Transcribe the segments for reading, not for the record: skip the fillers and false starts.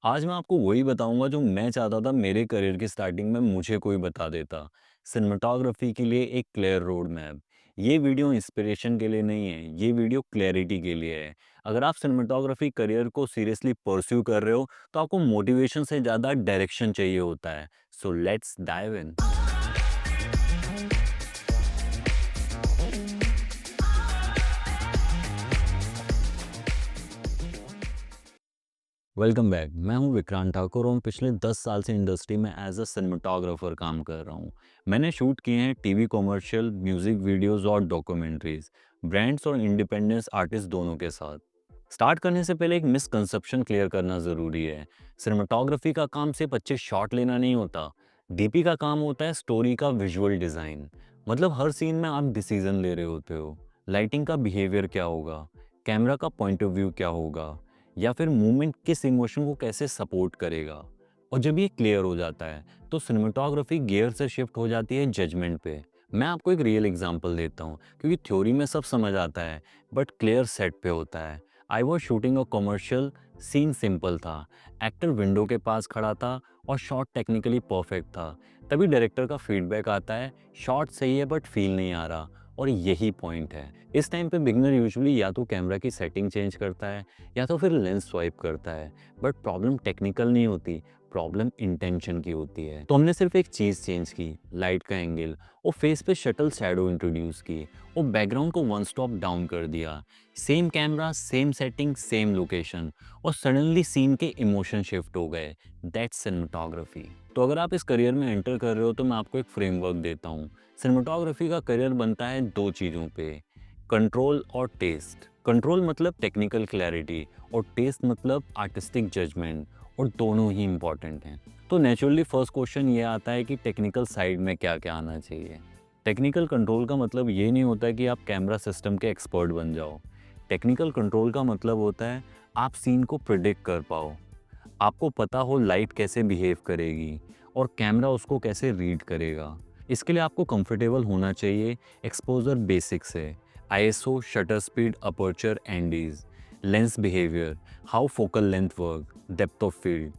आज मैं आपको वही बताऊंगा जो मैं चाहता था मेरे करियर की स्टार्टिंग में मुझे कोई बता देता। सिनेमाटोग्राफी के लिए एक क्लियर रोड मैप। ये वीडियो इंस्पिरेशन के लिए नहीं है, ये वीडियो क्लैरिटी के लिए है। अगर आप सिनेमाटोग्राफी करियर को सीरियसली परस्यू कर रहे हो तो आपको मोटिवेशन से ज़्यादा डायरेक्शन चाहिए होता है। So let's dive in. Welcome back. मैं हूं विक्रांत ठाकुर और पिछले 10 साल से इंडस्ट्री में एज अ सिनेमाटोग्राफर काम कर रहा हूं। मैंने शूट किए हैं टीवी कमर्शियल, म्यूजिक वीडियोस और डॉक्यूमेंट्रीज, ब्रांड्स और इंडिपेंडेंस आर्टिस्ट दोनों के साथ। स्टार्ट करने से पहले एक मिसकंसेप्शन क्लियर करना ज़रूरी है। सिनेमाटोग्राफी का काम सिर्फ अच्छे शॉट लेना नहीं होता। डीपी का काम होता है स्टोरी का विजुअल डिज़ाइन। मतलब हर सीन में आप डिसीजन ले रहे होते हो। लाइटिंग का बिहेवियर क्या होगा, कैमरा का पॉइंट ऑफ व्यू क्या होगा, या फिर मूवमेंट किस इमोशन को कैसे सपोर्ट करेगा। और जब ये क्लियर हो जाता है तो सिनेमेटोग्राफी गियर से शिफ्ट हो जाती है जजमेंट पे। मैं आपको एक रियल एग्जांपल देता हूँ, क्योंकि थ्योरी में सब समझ आता है बट क्लियर सेट पे होता है। I was shooting a commercial. Scene simple था, एक्टर विंडो के पास खड़ा था और शॉट टेक्निकली परफेक्ट था। तभी डायरेक्टर का फीडबैक आता है, शॉट सही है बट फील नहीं आ रहा। और यही पॉइंट है। इस टाइम पे बिगनर यूजुअली या तो कैमरा की सेटिंग चेंज करता है या तो फिर लेंस स्वाइप करता है। बट प्रॉब्लम टेक्निकल नहीं होती, प्रॉब्लम इंटेंशन की होती है। तो हमने सिर्फ एक चीज़ चेंज की, लाइट का एंगल, और फेस पे शटल शैडो इंट्रोड्यूस की, और बैकग्राउंड को वन स्टॉप डाउन कर दिया। Same camera, same setting, same location, और सडनली सीन के इमोशन शिफ्ट हो गए। That's cinematography. तो अगर आप इस करियर में एंटर कर रहे हो तो मैं आपको एक फ्रेमवर्क देता हूँ। सिनेमाटोग्राफी का करियर बनता है दो चीज़ों पे, कंट्रोल और टेस्ट। कंट्रोल मतलब टेक्निकल क्लैरिटी और टेस्ट मतलब आर्टिस्टिक जजमेंट, और दोनों ही इम्पॉर्टेंट हैं। तो नेचुरली फर्स्ट क्वेश्चन ये आता है कि टेक्निकल साइड में क्या क्या आना चाहिए। टेक्निकल कंट्रोल का मतलब ये नहीं होता कि आप कैमरा सिस्टम के एक्सपर्ट बन जाओ। टेक्निकल कंट्रोल का मतलब होता है आप सीन को प्रिडिक्ट कर पाओ, आपको पता हो लाइट कैसे बिहेव करेगी और कैमरा उसको कैसे रीड करेगा। इसके लिए आपको कंफर्टेबल होना चाहिए एक्सपोजर बेसिक से, ISO, shutter speed, aperture, NDs, lens behaviour, how focal length work, depth of field,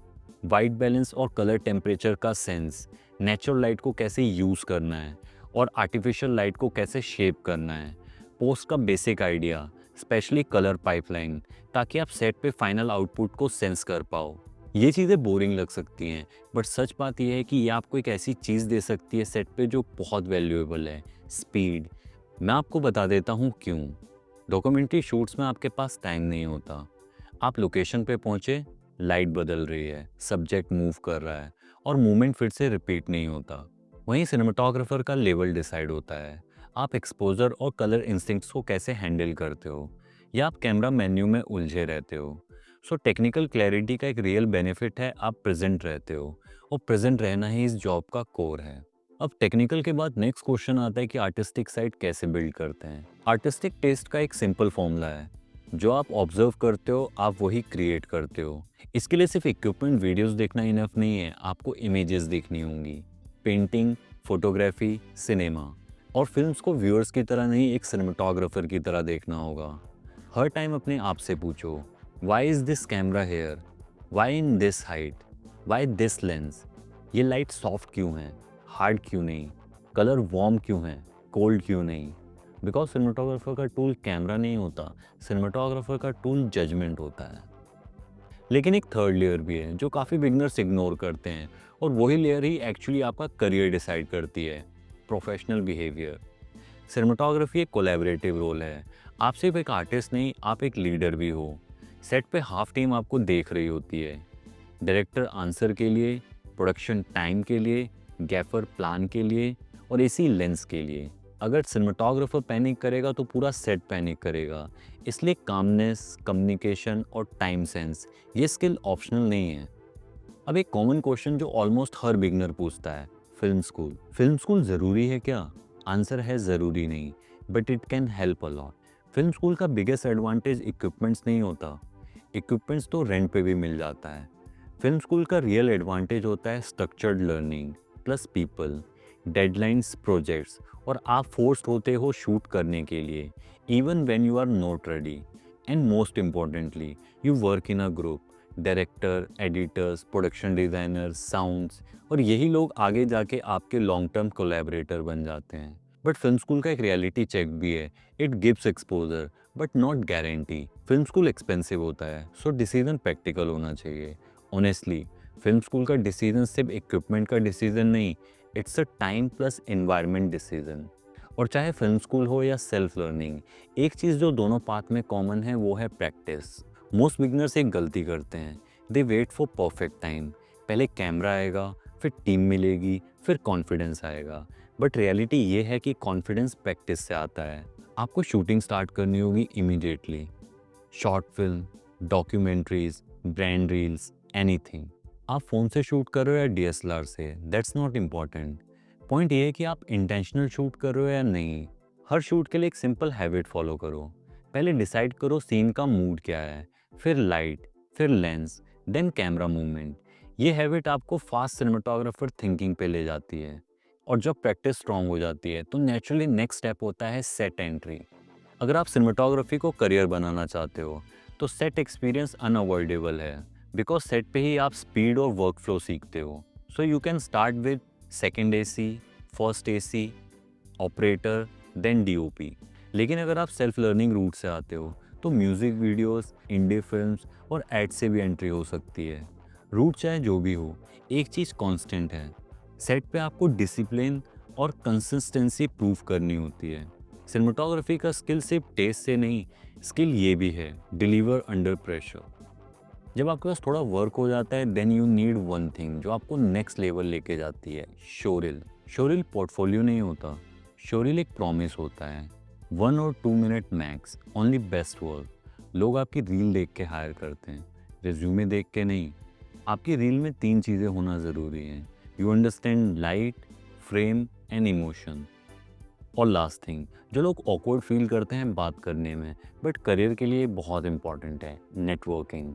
white balance और कलर टेम्परेचर का सेंस, नेचुरल लाइट को कैसे यूज़ करना है और आर्टिफिशियल लाइट को कैसे शेप करना है, पोस्ट का basic idea, specially colour pipeline, ताकि आप सेट पे फाइनल आउटपुट को सेंस कर पाओ। ये चीज़ें बोरिंग लग सकती हैं, बट सच बात यह है कि ये आपको एक ऐसी चीज़ दे सकती है सेट पे जो बहुत वैल्यूएबल है, स्पीड। मैं आपको बता देता हूँ क्यों। डॉक्यूमेंट्री शूट्स में आपके पास टाइम नहीं होता। आप लोकेशन पे पहुँचे, लाइट बदल रही है, सब्जेक्ट मूव कर रहा है और मूवमेंट फिर से रिपीट नहीं होता। वहीं सिनेमाटोग्राफर का लेवल डिसाइड होता है, आप एक्सपोजर और कलर इंस्टिंक्ट्स को कैसे हैंडल करते हो, या आप कैमरा मेन्यू में उलझे रहते हो। सो टेक्निकल क्लैरिटी का एक रियल बेनिफिट है, आप प्रेजेंट रहते हो, और प्रेजेंट रहना ही इस जॉब का कोर है। अब टेक्निकल के बाद नेक्स्ट क्वेश्चन आता है कि आर्टिस्टिक साइड कैसे बिल्ड करते हैं। आर्टिस्टिक टेस्ट का एक सिंपल फॉर्मूला है, जो आप ऑब्जर्व करते हो आप वही क्रिएट करते हो। इसके लिए सिर्फ इक्विपमेंट वीडियोस देखना इनफ नहीं है, आपको इमेजेस देखनी होंगी, पेंटिंग, फोटोग्राफी, सिनेमा। और फिल्म्स को व्यूअर्स की तरह नहीं, एक सिनेमाटोग्राफर की तरह देखना होगा। हर टाइम अपने आप से पूछो, why is this camera here, why in this height, why this lens, ये लाइट सॉफ्ट क्यों है, हार्ड क्यों नहीं, कलर वार्म क्यों है, कोल्ड क्यों नहीं। बिकॉज सिनेमाटोग्राफर का टूल कैमरा नहीं होता, सिनेमाटोग्राफर का टूल जजमेंट होता है। लेकिन एक थर्ड लेयर भी है जो काफ़ी बिगनर्स इग्नोर करते हैं, और वही लेयर ही एक्चुअली आपका करियर डिसाइड करती है, प्रोफेशनल बिहेवियर। सिनेमाटोग्राफी एक कोलैबोरेटिव रोल है। आप सिर्फ एक आर्टिस्ट नहीं, आप एक लीडर भी हो। सेट पे हाफ टीम आपको देख रही होती है, डायरेक्टर आंसर के लिए, प्रोडक्शन टाइम के लिए, गैफर प्लान के लिए, और इसी लेंस के लिए। अगर सिनेमाटोग्राफर पैनिक करेगा तो पूरा सेट पैनिक करेगा। इसलिए कामनेस, कम्युनिकेशन और टाइम सेंस, ये स्किल ऑप्शनल नहीं है। अब एक कॉमन क्वेश्चन जो ऑलमोस्ट हर बिगनर पूछता है, फिल्म स्कूल ज़रूरी है क्या? आंसर है ज़रूरी नहीं, but it can help a lot. Film school का बिगेस्ट एडवांटेज इक्विपमेंट्स नहीं होता, इक्विपमेंट्स तो रेंट पे भी मिल जाता है। फिल्म स्कूल का रियल एडवांटेज होता है structured learning plus people, deadlines, projects, और आप फोर्स्ड होते हो शूट करने के लिए even when you are not ready. And most importantly, you work in a group. Director, editors, production designer, sounds, और यही लोग आगे जाके आपके लॉन्ग टर्म कोलैबोरेटर बन जाते हैं। बट फिल्म स्कूल का एक रियलिटी चेक भी है, it gives exposure but not guarantee. Film school expensive होता है, सो डिसीजन प्रैक्टिकल होना चाहिए। ऑनेस्टली फिल्म स्कूल का डिसीजन सिर्फ इक्विपमेंट का डिसीजन नहीं, it's a time plus environment decision. और चाहे फिल्म स्कूल हो या सेल्फ लर्निंग, एक चीज़ जो दोनों पाथ में कॉमन है वो है प्रैक्टिस। मोस्ट बिगनर्स एक गलती करते हैं, दे वेट फॉर परफेक्ट टाइम। पहले कैमरा आएगा, फिर टीम मिलेगी, फिर कॉन्फिडेंस आएगा। बट रियलिटी ये है कि कॉन्फिडेंस प्रैक्टिस से आता है। आपको शूटिंग स्टार्ट करनी होगी immediately, short film, documentaries, brand reels, anything. आप फ़ोन से शूट कर रहे हो या डीएसएलआर से, दैट्स नॉट इम्पॉर्टेंट। पॉइंट ये है कि आप इंटेंशनल शूट कर रहे हो या नहीं। हर शूट के लिए एक सिंपल हैबिट फॉलो करो। पहले डिसाइड करो सीन का मूड क्या है, फिर लाइट, फिर लेंस, देन कैमरा मूवमेंट। ये हैबिट आपको फास्ट सिनेमाटोग्राफर थिंकिंग पे ले जाती है। और जब प्रैक्टिस स्ट्रांग हो जाती है तो नेचुरली नेक्स्ट स्टेप होता है सेट एंट्री। अगर आप सिनेमाटोग्राफी को करियर बनाना चाहते हो तो सेट एक्सपीरियंस अनअवॉइडेबल है, बिकॉज सेट पे ही आप स्पीड और वर्क फ्लो सीखते हो। So you can start with second AC, first AC, operator, then DOP. लेकिन अगर आप सेल्फ लर्निंग रूट से आते हो तो म्यूज़िक वीडियोस, इंडी फिल्म्स और एड से भी एंट्री हो सकती है। रूट चाहे जो भी हो, एक चीज़ कांस्टेंट है, सेट पे आपको डिसिप्लिन और कंसिस्टेंसी प्रूव करनी होती है। सिनेमाटोग्राफी का स्किल सिर्फ टेस्ट से नहीं, स्किल ये भी है, डिलीवर अंडर प्रेशर। जब आपके पास थोड़ा वर्क हो जाता है then you need one thing जो आपको नेक्स्ट लेवल लेके जाती है, शोरील। शोरील पोर्टफोलियो नहीं होता, शोरील एक प्रॉमिस होता है। 1 और 2 minute max, only best work. लोग आपकी रील देख के हायर करते हैं, रिज्यूमे देख के नहीं। आपकी रील में 3 चीज़ें होना ज़रूरी हैं, you understand light, frame and emotion. और लास्ट थिंग, जो लोग ऑकवर्ड फील करते हैं बात करने में बट करियर के लिए बहुत इंपॉर्टेंट है, नेटवर्किंग।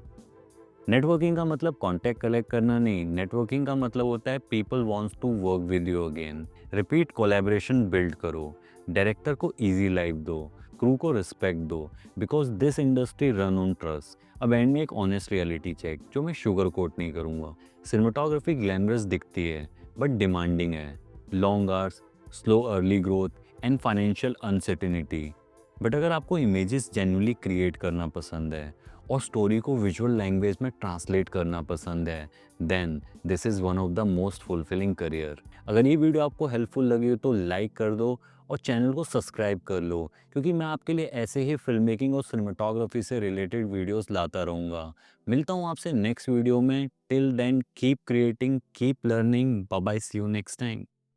नेटवर्किंग का मतलब कॉन्टैक्ट कलेक्ट करना नहीं, नेटवर्किंग का मतलब होता है people wants to work with you again. Repeat collaboration build करो, डायरेक्टर को इजी लाइफ दो, क्रू को रिस्पेक्ट दो, because this industry run on trust. अब एंड में एक ऑनेस्ट रियलिटी चेक जो मैं शुगर कोट नहीं करूँगा। सिनेमाटोग्राफी ग्लैमरस दिखती है बट डिमांडिंग है, long hours, slow early growth and financial uncertainty. But अगर आपको इमेजेस जेन्युइनली क्रिएट करना पसंद है और स्टोरी को विजुअल लैंग्वेज में ट्रांसलेट करना पसंद है, then this is one of the most fulfilling career. अगर ये वीडियो आपको हेल्पफुल लगी हो तो लाइक कर दो और चैनल को सब्सक्राइब कर लो, क्योंकि मैं आपके लिए ऐसे ही फिल्म मेकिंग और सिनेमाटोग्राफी से रिलेटेड वीडियोस लाता रहूँगा। मिलता हूँ आपसे नेक्स्ट वीडियो में। Till then keep creating, keep learning, bye bye, see you next time.